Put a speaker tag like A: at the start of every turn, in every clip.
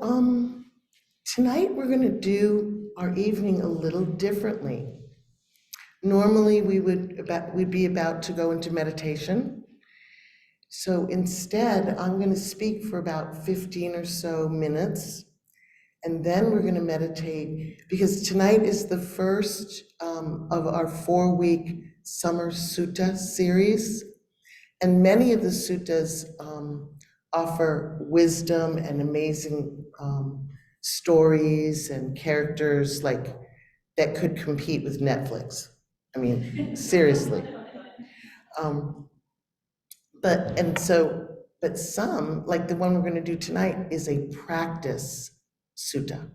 A: Tonight we're going to do our evening a little differently. Normally we'd be about to go into meditation. So instead, I'm going to speak for about 15 or so minutes, and then we're going to meditate because tonight is the first of our 4-week summer sutta series. And many of the suttas offer wisdom and amazing stories and characters like that could compete with Netflix. I mean, seriously. Um, but some, like the one we're going to do tonight, is a practice sutta.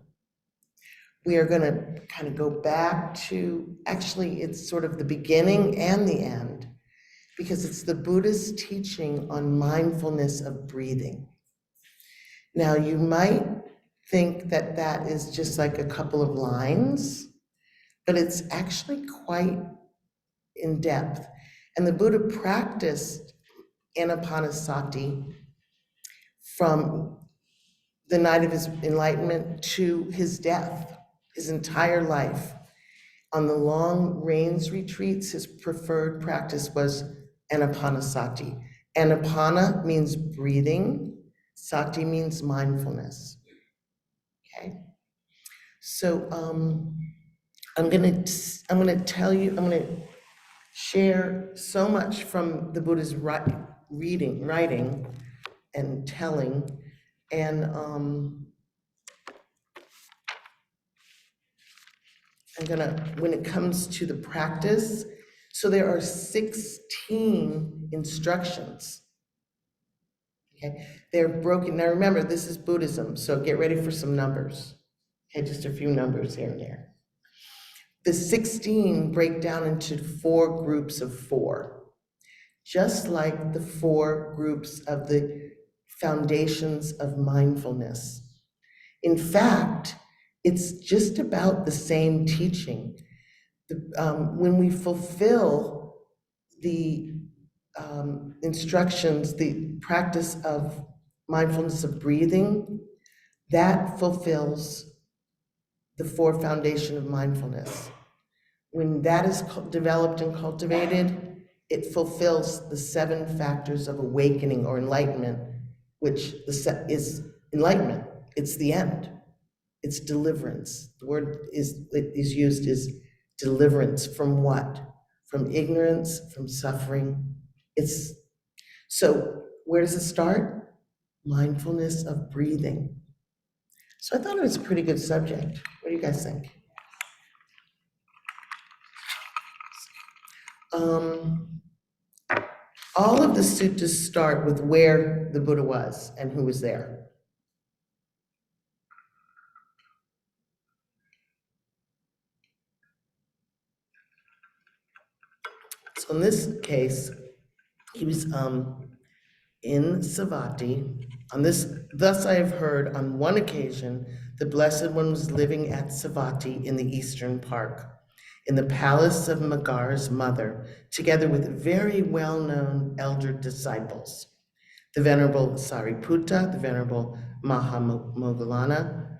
A: We are going to kind of go back to, actually, it's sort of the beginning and the end, because it's the Buddha's teaching on mindfulness of breathing. Now, you might think that that is just like a couple of lines, but it's actually quite in depth. And the Buddha practiced Anapanasati from the night of his enlightenment to his death, his entire life. On the long rains retreats, his preferred practice was Anapanasati. Anapana means breathing, sati means mindfulness. Okay? So I'm gonna share so much from the Buddha's writing and telling, and when it comes to the practice, so there are 16 instructions. Okay, they're broken. Now remember, this is Buddhism, so get ready for some numbers. Okay, just a few numbers here and there. The 16 break down into 4 groups of 4, just like the 4 groups of the foundations of mindfulness. In fact, it's just about the same teaching. When we fulfill the instructions, the practice of mindfulness of breathing, that fulfills the 4 foundation of mindfulness. When that is developed and cultivated, it fulfills the 7 factors of awakening or enlightenment, which is enlightenment. It's the end. It's deliverance. The word is used as deliverance from what? From ignorance, from suffering. So where does it start? Mindfulness of breathing. So I thought it was a pretty good subject. What do you guys think? All of the suttas start with where the Buddha was and who was there. So in this case, he was in Savatthi. Thus I have heard, on one occasion, the Blessed One was living at Savatthi in the Eastern Park, in the palace of Magar's mother, together with very well-known elder disciples, the Venerable Sariputta, the Venerable Mahamoggallana,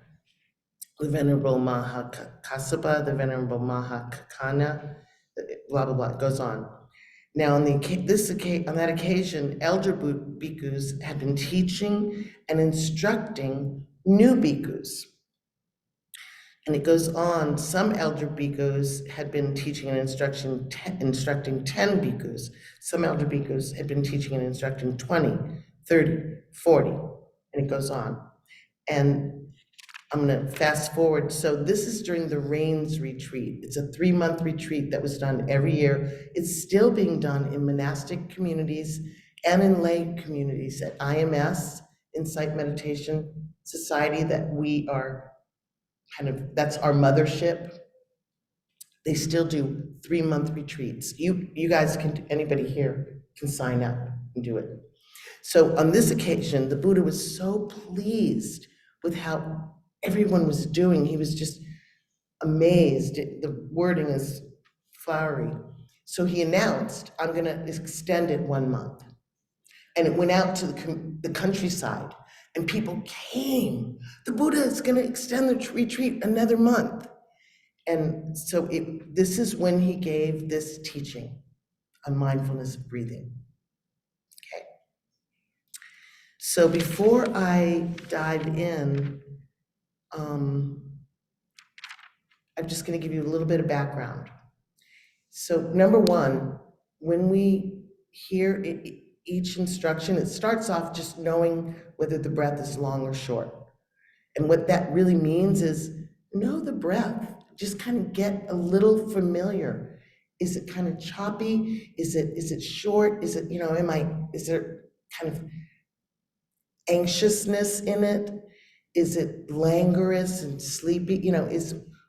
A: the Venerable Mahakassapa, the Venerable Mahakakana, blah, blah, blah, it goes on. Now, on that occasion, elder bhikkhus had been teaching and instructing new bhikkhus. And it goes on, some elder bhikkhus had been teaching and instructing 10 bhikkhus. Some elder bhikkhus had been teaching and instructing 20, 30, 40, and it goes on. And I'm going to fast forward. So this is during the Rains retreat. It's a 3-month retreat that was done every year. It's still being done in monastic communities and in lay communities at IMS, Insight Meditation Society, that we are that's our mothership. They still do 3-month retreats. You guys anybody here can sign up and do it. So on this occasion, the Buddha was so pleased with how everyone was doing. He was just amazed. The wording is flowery. So he announced, I'm going to extend it 1 month. And it went out to the countryside. And people came. The Buddha is going to extend the retreat another month. And so this is when he gave this teaching on mindfulness of breathing. Okay. So before I dive in, I'm just going to give you a little bit of background. So number one, when we hear each instruction, it starts off just knowing whether the breath is long or short. And what that really means is know the breath. Just kind of get a little familiar. Is it kind of choppy? Is it short? Is it, is there kind of anxiousness in it? Is it languorous and sleepy?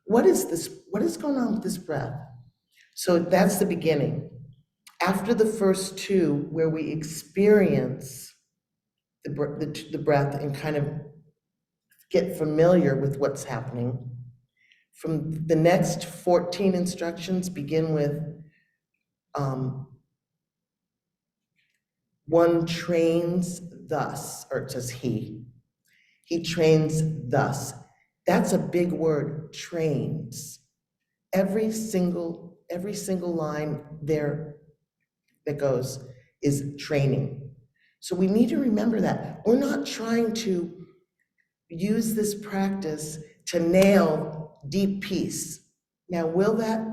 A: What is this? What is going on with this breath? So that's the beginning. After the first two, where we experience the breath and kind of get familiar with what's happening, from the next 14 instructions begin with one trains thus, or it says he trains thus. That's a big word, trains. Every single line there that goes is training. So we need to remember that. We're not trying to use this practice to nail deep peace. Now, will that,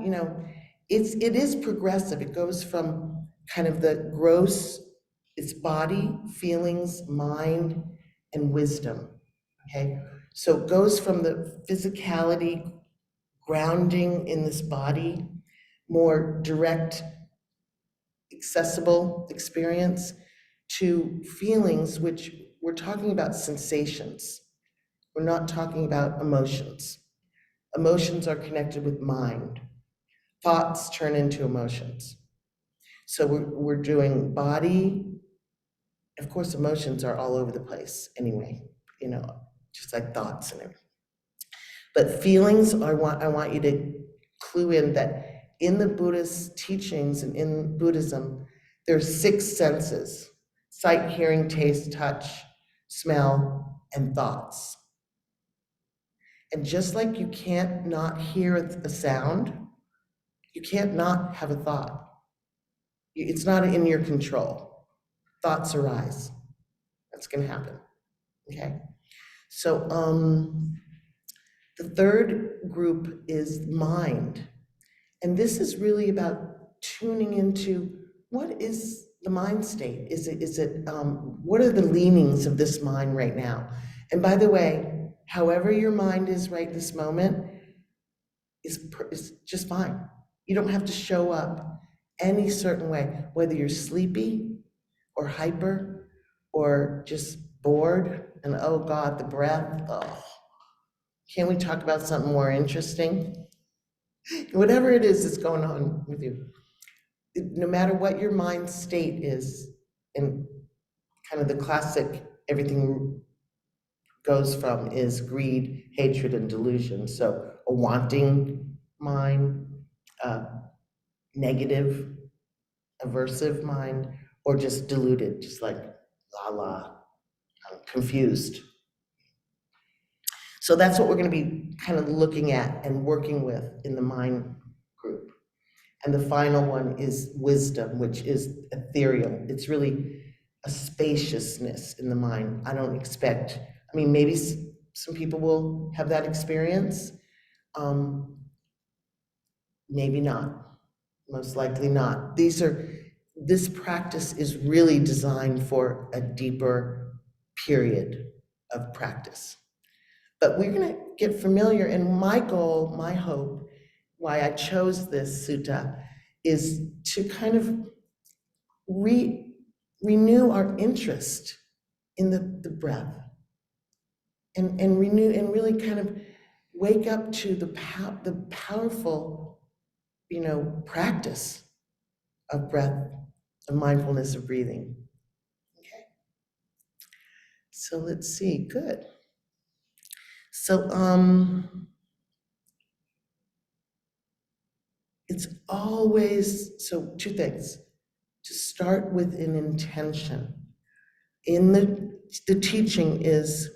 A: it is progressive. It goes from kind of the gross, it's body, feelings, mind, and wisdom, okay? So it goes from the physicality, grounding in this body, more direct, accessible experience, to feelings, which we're talking about sensations. We're not talking about emotions. Emotions are connected with mind. Thoughts turn into emotions. So we're doing body. Of course, emotions are all over the place anyway, just like thoughts and everything. But feelings, I want you to clue in that in the Buddhist teachings and in Buddhism, there's 6 senses: sight, hearing, taste, touch, smell, and thoughts. And just like you can't not hear a sound, you can't not have a thought. It's not in your control. Thoughts arise. That's going to happen. Okay. So the third group is mind. And this is really about tuning into what is the mind state? What are the leanings of this mind right now? And by the way, however your mind is right this moment is just fine. You don't have to show up any certain way, whether you're sleepy or hyper or just bored and oh God, the breath. Oh, can't we talk about something more interesting? Whatever it is that's going on with you, no matter what your mind state is, and kind of the classic everything goes from is greed, hatred, and delusion. So a wanting mind, negative, aversive mind, or just deluded, just like confused. So that's what we're going to be kind of looking at and working with in the mind group. And the final one is wisdom, which is ethereal. It's really a spaciousness in the mind. I don't expect, maybe some people will have that experience. Maybe not, most likely not. This practice is really designed for a deeper period of practice. But we're going to get familiar, and my goal, my hope, why I chose this sutta, is to kind of renew our interest in the breath, and renew and really kind of wake up to the powerful, practice of breath, of mindfulness of breathing. Okay. So let's see. Good. So it's always, so 2 things. To start with an intention. In the the teaching is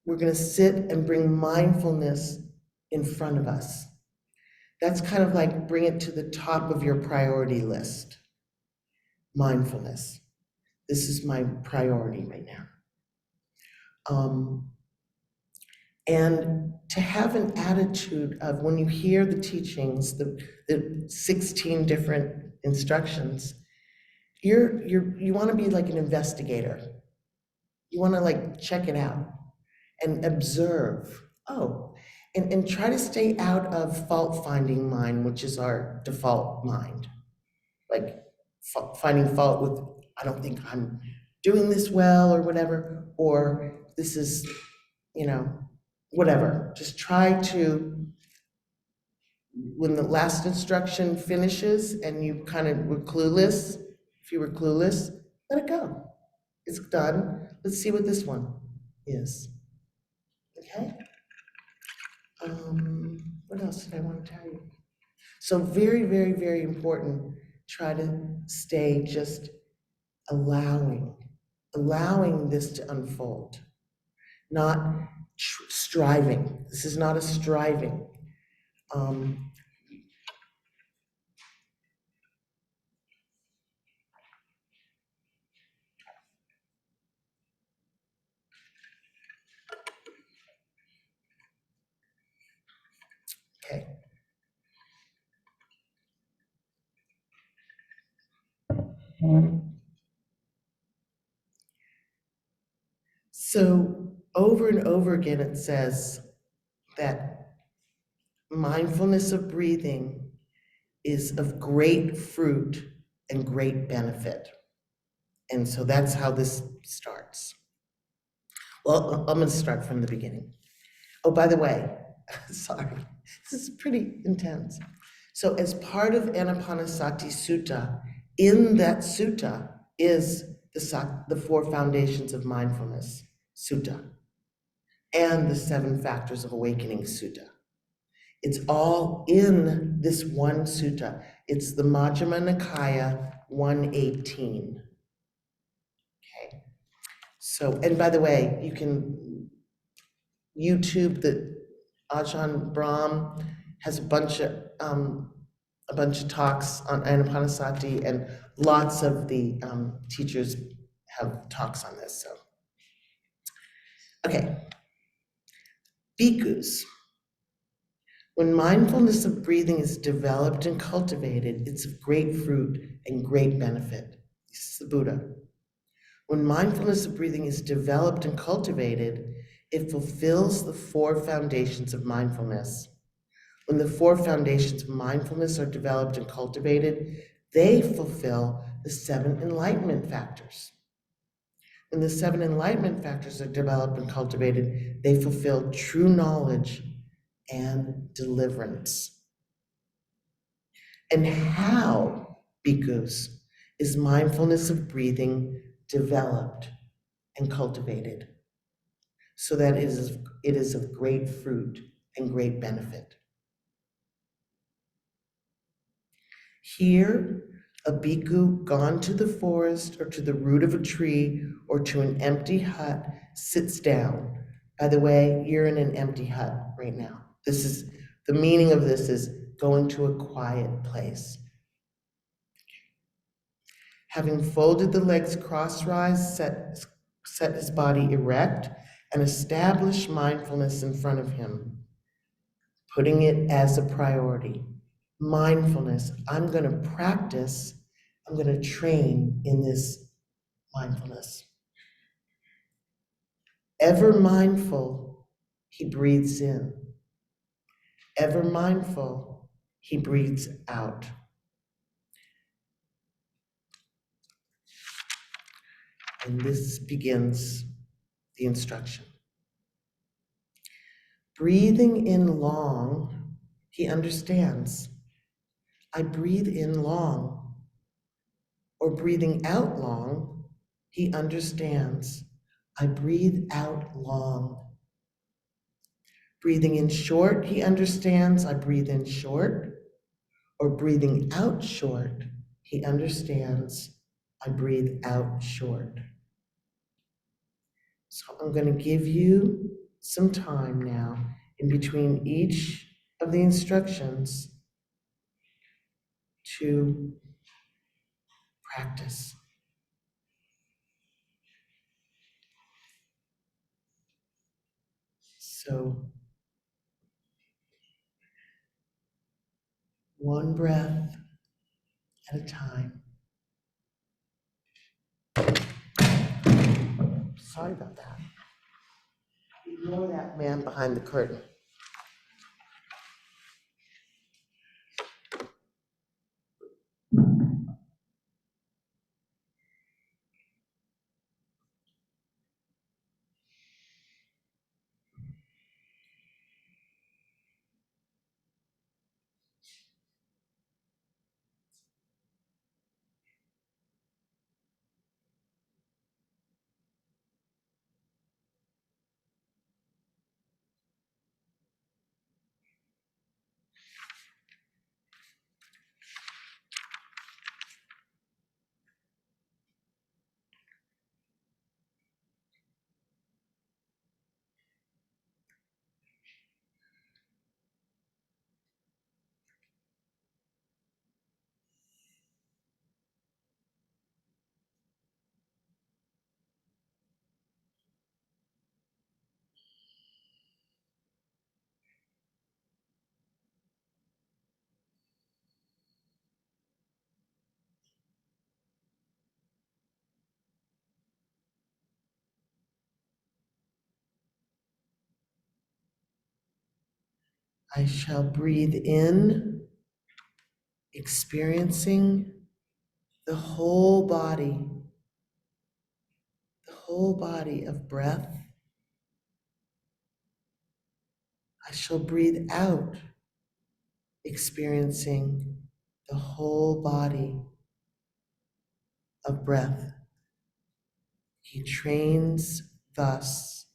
A: we're going to sit and bring mindfulness in front of us. That's kind of like bring it to the top of your priority list. Mindfulness. This is my priority right now. And to have an attitude of when you hear the teachings, the 16 different instructions, you want to be like an investigator. You want to like check it out and observe. Oh, and try to stay out of fault-finding mind, which is our default mind. Like finding fault with, I don't think I'm doing this well or whatever, or this is, whatever. Just try to, when the last instruction finishes and you kind of were clueless, if you were clueless, let it go. It's done. Let's see what this one is. Okay? What else did I want to tell you? So very, very, very important. Try to stay just allowing this to unfold, not striving. This is not a striving. Okay. So over and over again, it says that mindfulness of breathing is of great fruit and great benefit. And so that's how this starts. Well, I'm going to start from the beginning. Oh, by the way, sorry, this is pretty intense. So as part of Anapanasati Sutta, in that sutta is the 4 foundations of mindfulness sutta and the 7 factors of awakening sutta. It's all in this one sutta. It's the Majjhima Nikaya 118. Okay. So, and by the way, you can YouTube the Ajahn Brahm has a bunch of talks on Anapanasati, and lots of the teachers have talks on this. So, okay, bhikkhus. When mindfulness of breathing is developed and cultivated, it's of great fruit and great benefit. This is the Buddha. When mindfulness of breathing is developed and cultivated, it fulfills the 4 foundations of mindfulness. When the 4 foundations of mindfulness are developed and cultivated, they fulfill the 7 enlightenment factors. When the 7 enlightenment factors are developed and cultivated, they fulfill true knowledge and deliverance. And how, bhikkhus, is mindfulness of breathing developed and cultivated so that it is of great fruit and great benefit? Here, a bhikkhu gone to the forest or to the root of a tree or to an empty hut sits down. By the way, you're in an empty hut right now. This is the meaning of this is going to a quiet place. Having folded the legs crosswise, set his body erect and establish mindfulness in front of him, putting it as a priority. Mindfulness. I'm going to practice, I'm going to train in this mindfulness. Ever mindful, he breathes in. Ever mindful, he breathes out. And this begins the instruction. Breathing in long, he understands. I breathe in long. Or breathing out long, he understands. I breathe out long. Breathing in short, he understands. I breathe in short. Or breathing out short, he understands. I breathe out short. So I'm going to give you some time now in between each of the instructions to practice. So, one breath at a time. Sorry about that. Ignore that man behind the curtain. I shall breathe in, experiencing the whole body of breath. I shall breathe out, experiencing the whole body of breath. He trains thus.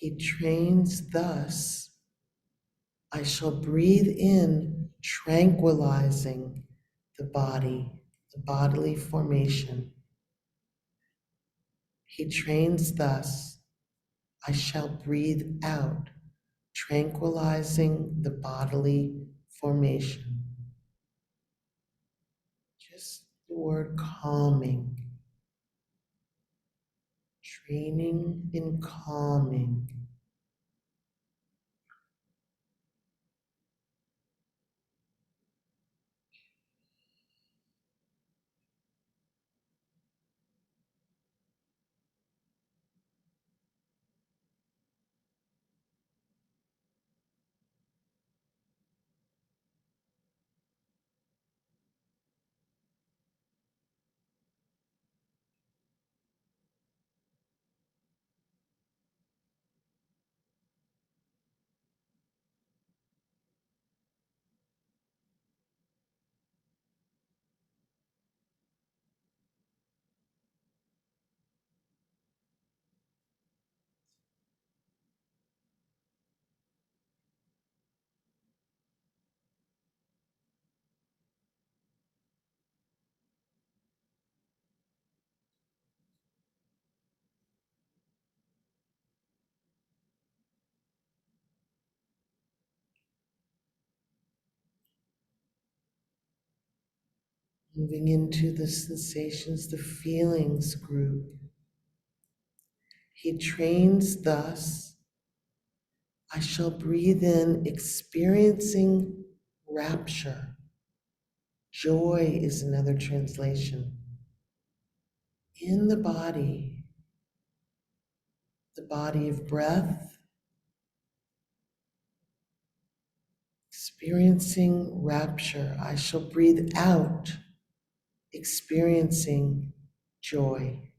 A: He trains thus. I shall breathe in, tranquilizing the body, the bodily formation. He trains thus. I shall breathe out, tranquilizing the bodily formation. Just the word calming, training in calming. Moving into the sensations, the feelings group. He trains thus, I shall breathe in experiencing rapture. Joy is another translation. In the body of breath, experiencing rapture. I shall breathe out, experiencing joy.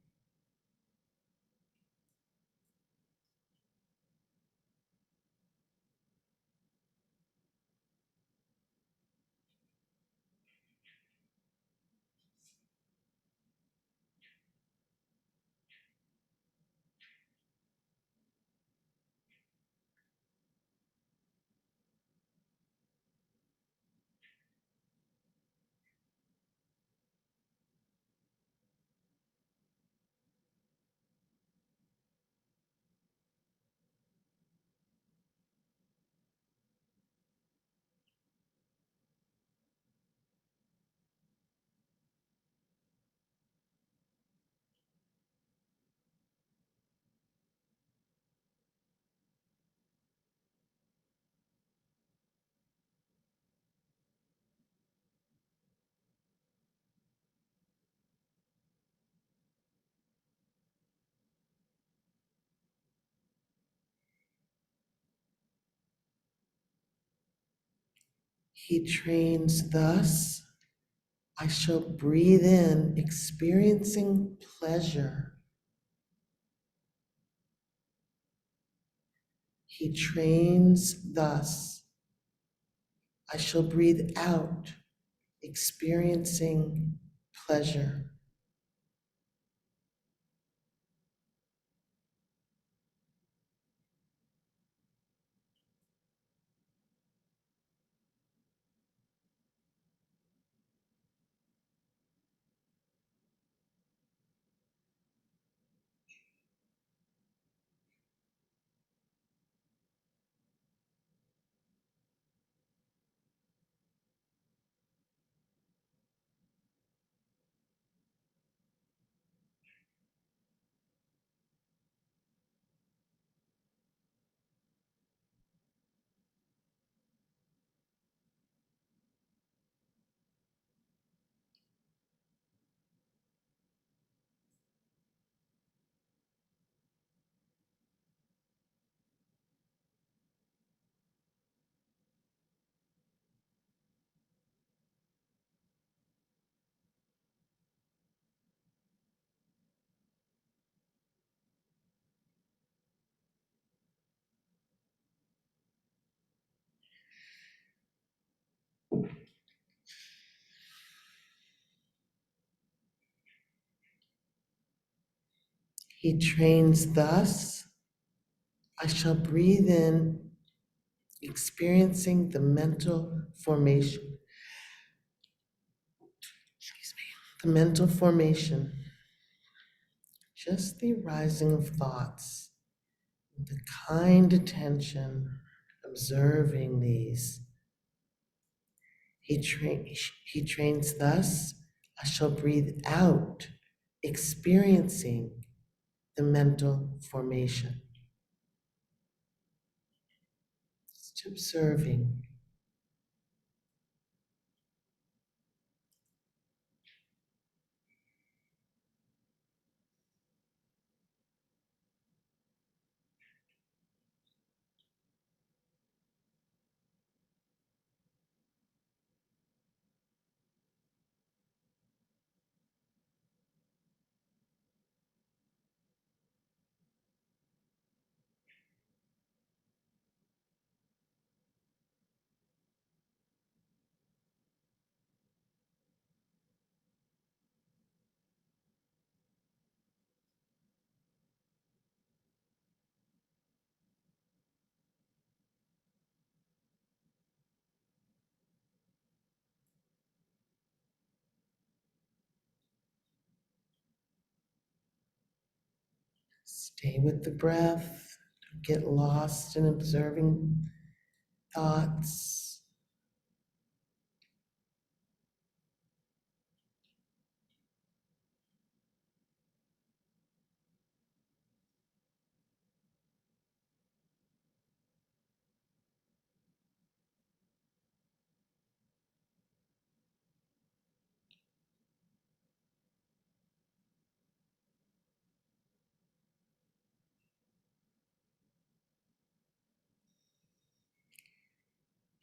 A: He trains thus, I shall breathe in, experiencing pleasure. He trains thus, I shall breathe out, experiencing pleasure. He trains thus, I shall breathe in, experiencing the mental formation. Excuse me. The mental formation, just the arising of thoughts, the kind attention, observing these. He trains thus, I shall breathe out, experiencing the mental formation. Just observing. Stay with the breath. Don't get lost in observing thoughts.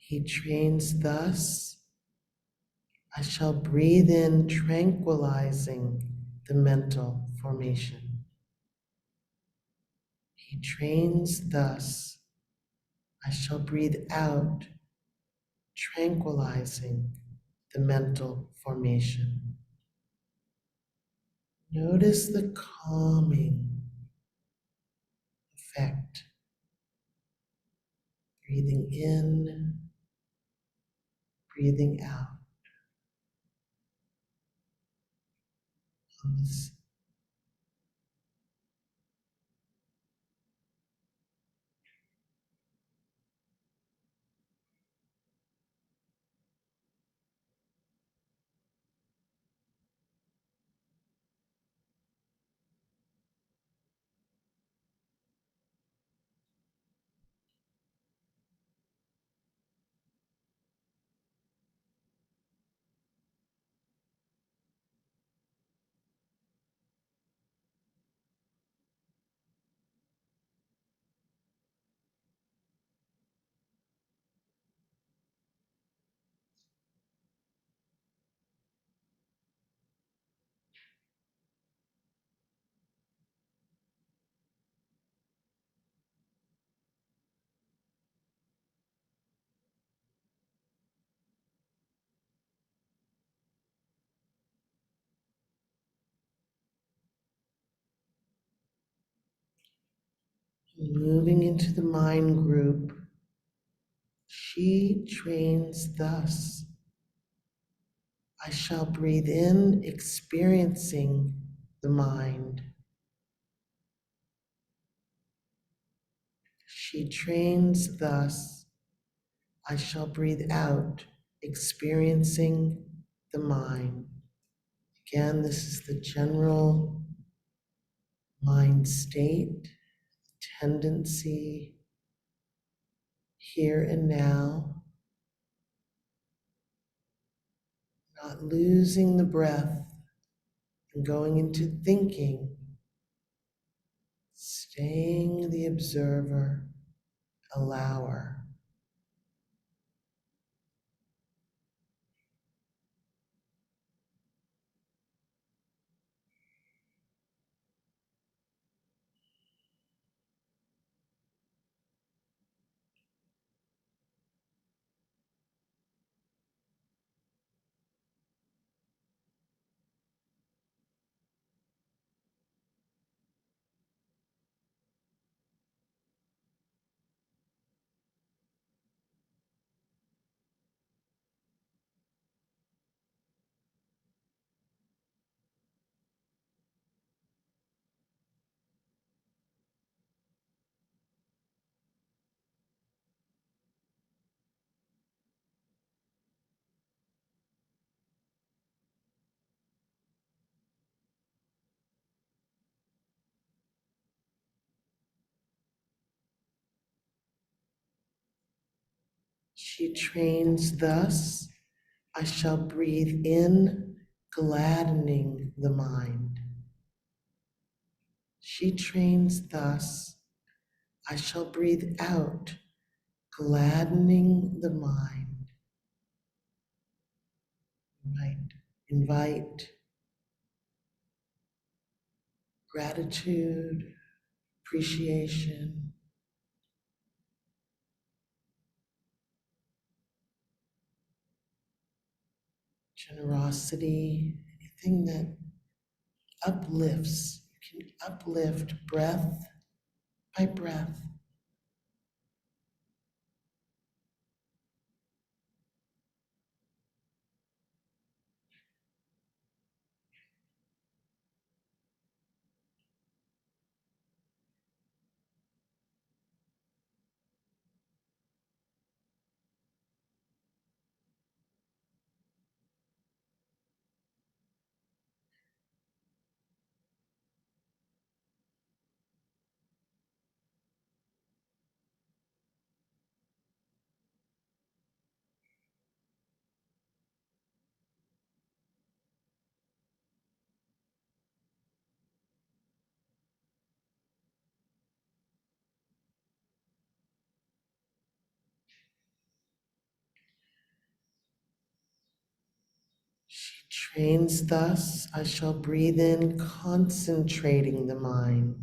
A: He trains thus, I shall breathe in, tranquilizing the mental formation. He trains thus, I shall breathe out, tranquilizing the mental formation. Notice the calming effect. Breathing in, breathing out on this. Moving into the mind group, she trains thus. I shall breathe in, experiencing the mind. She trains thus. I shall breathe out, experiencing the mind. Again, this is the general mind state, tendency here and now, not losing the breath and going into thinking, staying the observer, allower. She trains thus. I shall breathe in, gladdening the mind. She trains thus. I shall breathe out, gladdening the mind. Invite gratitude, appreciation, generosity, anything that uplifts. You can uplift breath by breath. Trains thus, I shall breathe in, concentrating the mind.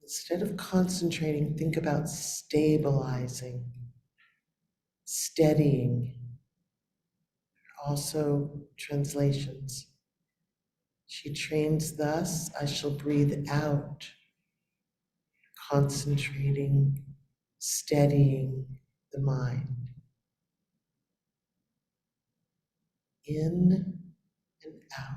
A: Instead of concentrating, think about stabilizing, steadying. Also, translations. She trains thus, I shall breathe out, concentrating, steadying the mind. In and out.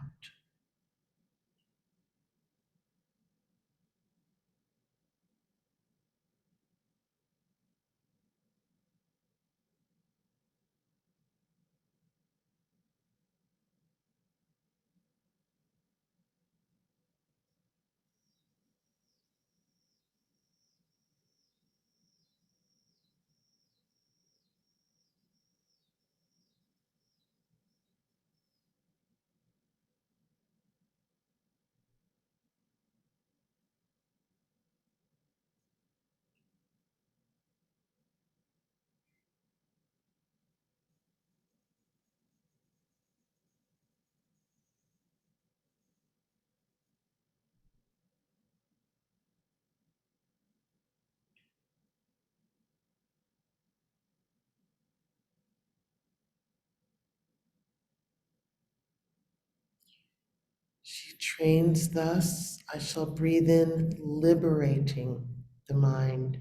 A: She trains thus, I shall breathe in, liberating the mind.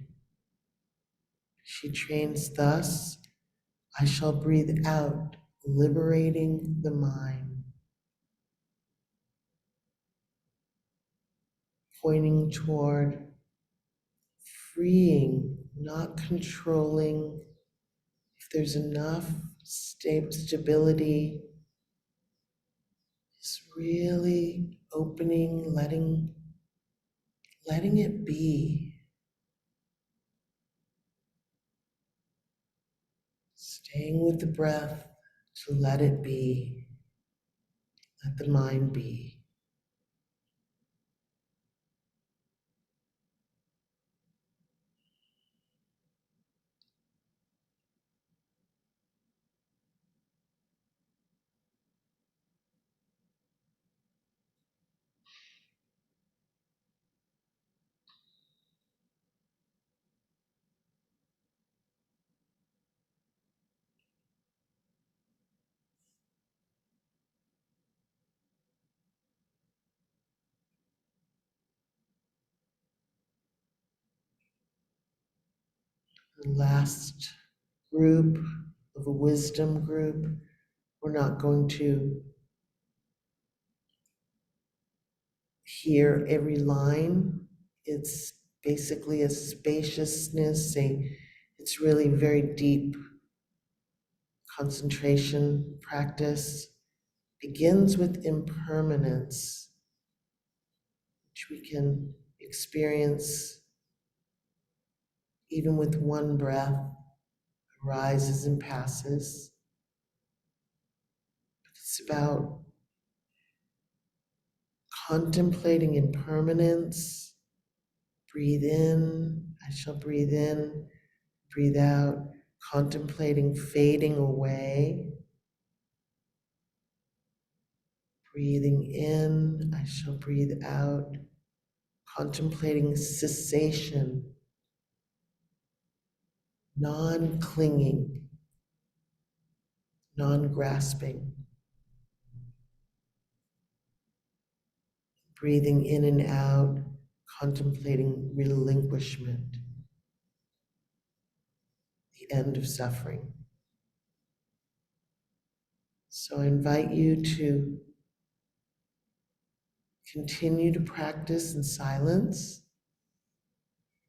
A: She trains thus, I shall breathe out, liberating the mind, pointing toward freeing, not controlling. If there's enough stability, just really opening, letting it be, staying with the breath to let it be, let the mind be. The last group of a wisdom group, we're not going to hear every line. It's basically a spaciousness, it's really very deep concentration practice. Begins with impermanence, which we can experience even with one breath, arises and passes. It's about contemplating impermanence. Breathe in, I shall breathe in, breathe out, contemplating fading away. Breathing in, I shall breathe out, contemplating cessation, non clinging, non grasping. Breathing in and out, contemplating relinquishment, the end of suffering. So I invite you to continue to practice in silence.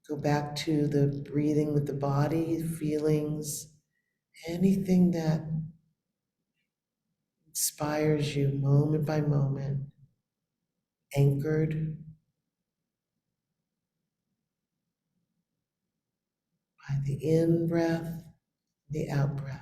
A: Go back to the breathing with the body, feelings, anything that inspires you moment by moment, anchored by the in breath, the out breath.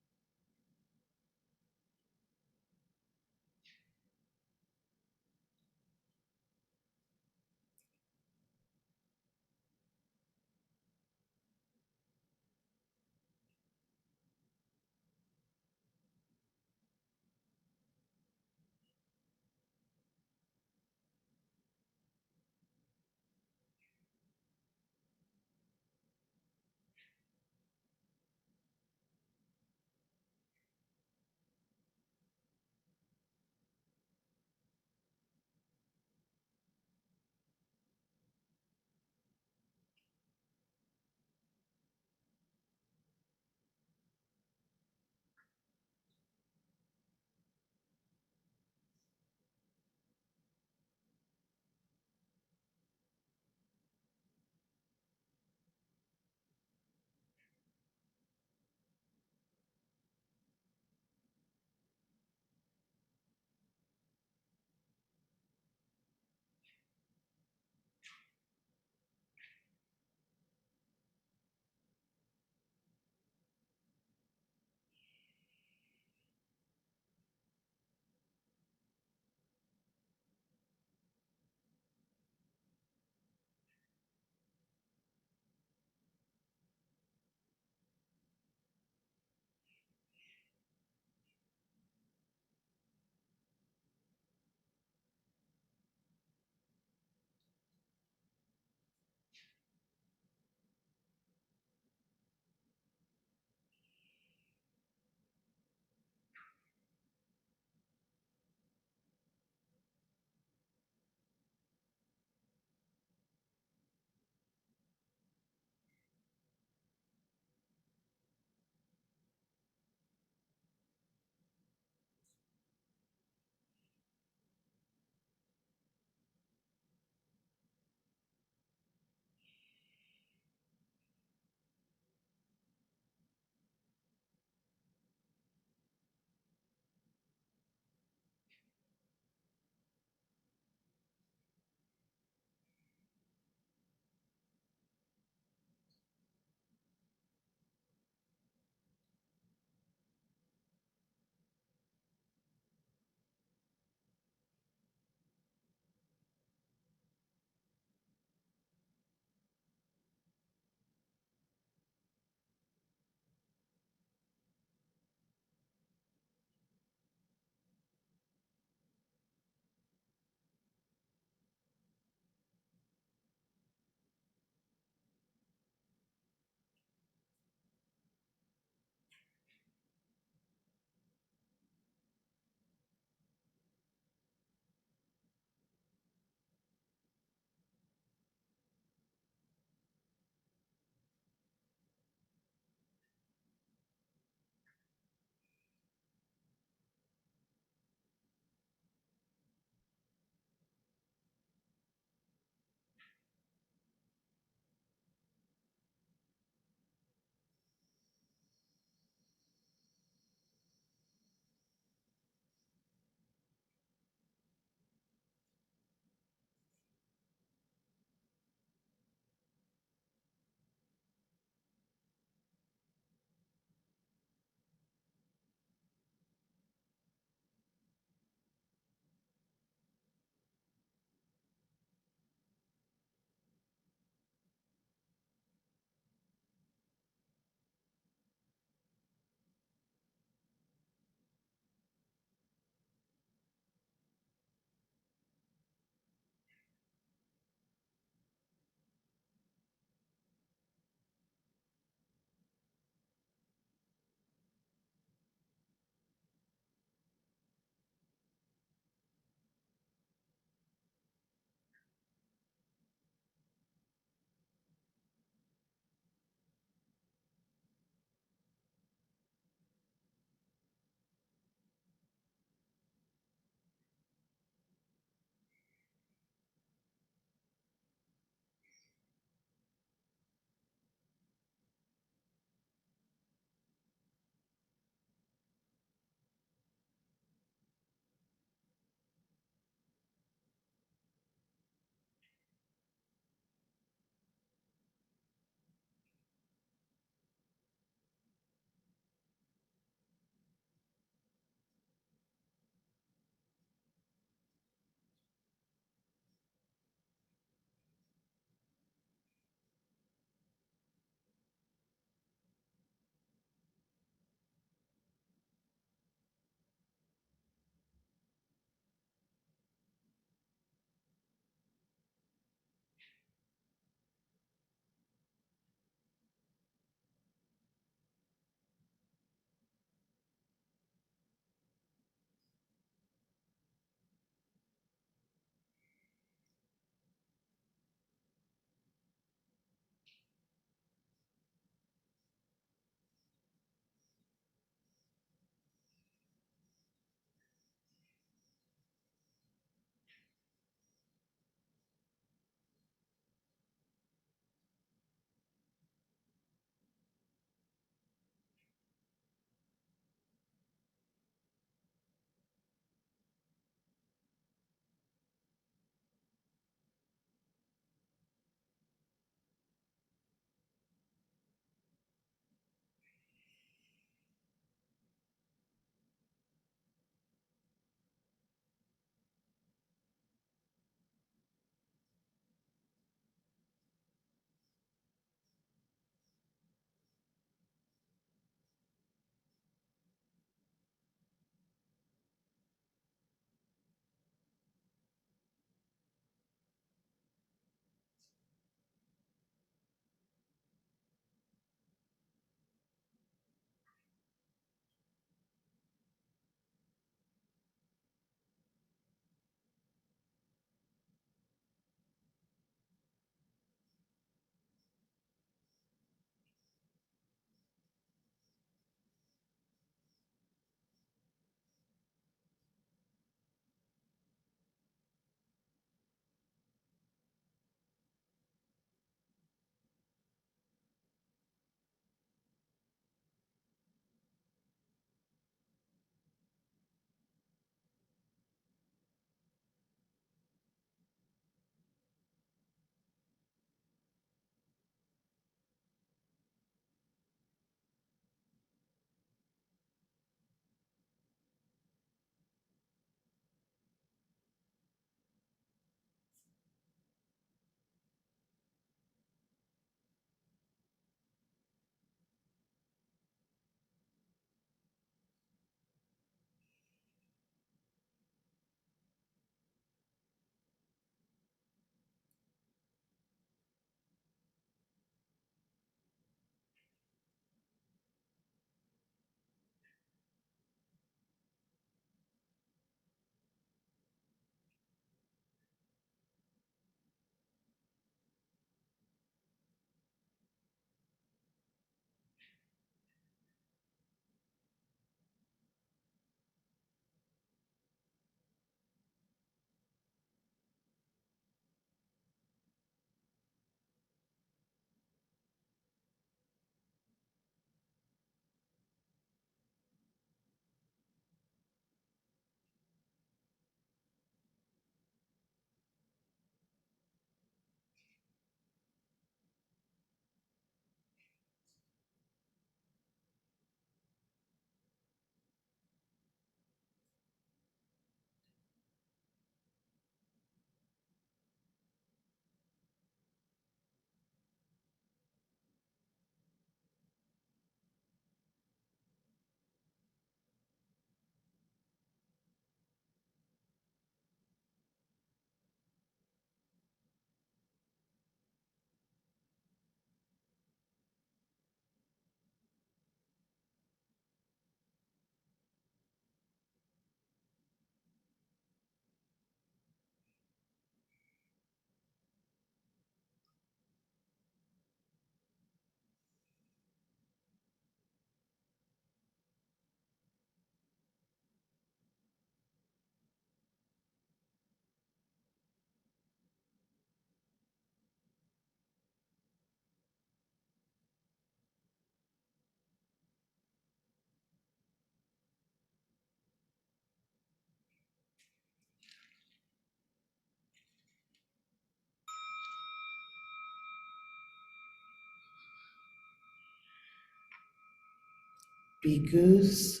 A: Bhikkhus,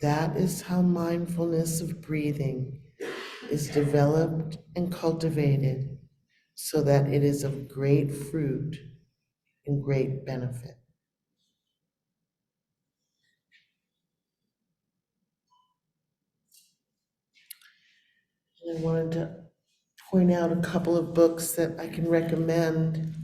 A: that is how mindfulness of breathing is developed and cultivated so that it is of great fruit and great benefit. And I wanted to point out a couple of books that I can recommend